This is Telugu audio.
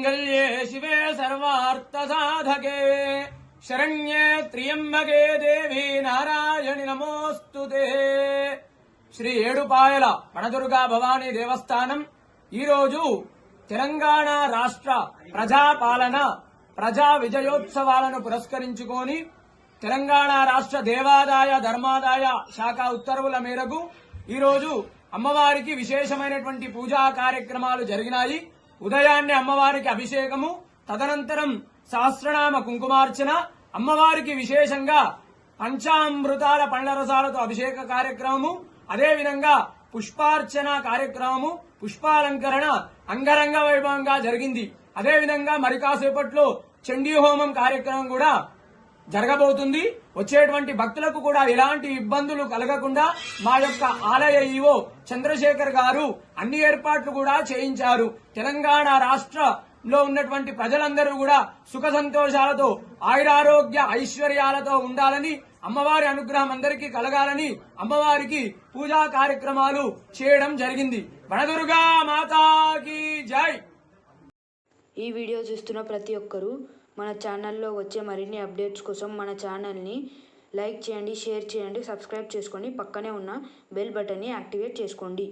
मांगल्ये शिवे सर्वार्थसाधके शरण्ये त्र्यंबके देवी नारायणि नमोस्तुते। శ్రీ ఏడుపాయల వనదుర్గా భవానీ దేవస్థానం ఈరోజు తెలంగాణ రాష్ట్ర ప్రజాపాలన ప్రజా విజయోత్సవాలను పురస్కరించుకొని తెలంగాణ రాష్ట్ర దేవాదాయ ధర్మాదాయ శాఖ ఉత్తర్వుల మేరకు ఈరోజు అమ్మవారికి విశేషమైనటువంటి పూజా కార్యక్రమాలు జరిగినాయి. ఉదయాన్నే అమ్మవారికి అభిషేకము, తదనంతరం సహస్రనామ కుంకుమార్చన, అమ్మవారికి విశేషంగా పంచామృతాల పండ్ల రసాలతో అభిషేక కార్యక్రమము, అదేవిధంగా పుష్పార్చన కార్యక్రమము, పుష్పాలంకరణ అంగరంగ వైభవంగా జరిగింది. అదేవిధంగా మరి కాసేపట్లో చండీ హోమం కార్యక్రమం కూడా జరగబోతుంది. వచ్చేటువంటి భక్తులకు కూడా ఎలాంటి ఇబ్బందులు కలగకుండా మా యొక్క ఆలయ ఈవో చంద్రశేఖర్ గారు అన్ని ఏర్పాట్లు కూడా చేయించారు. తెలంగాణ రాష్ట్రంలో ఉన్నటువంటి ప్రజలందరూ కూడా సుఖ సంతోషాలతో ఆయురారోగ్య ఐశ్వర్యాలతో ఉండాలని, అమ్మవారి అనుగ్రహం అందరికీ కలగాలని అమ్మవారికి పూజా కార్యక్రమాలు చేయడం జరిగింది. వనదుర్గా మాతాకి జై. ఈ వీడియో చూస్తున్న ప్రతి ఒక్కరూ మన ఛానల్లో వచ్చే మరిన్ని అప్డేట్స్ కోసం మన ఛానల్ని లైక్ చేయండి, షేర్ చేయండి, సబ్స్క్రైబ్ చేసుకొని పక్కనే ఉన్న బెల్ బటన్ని యాక్టివేట్ చేసుకోండి.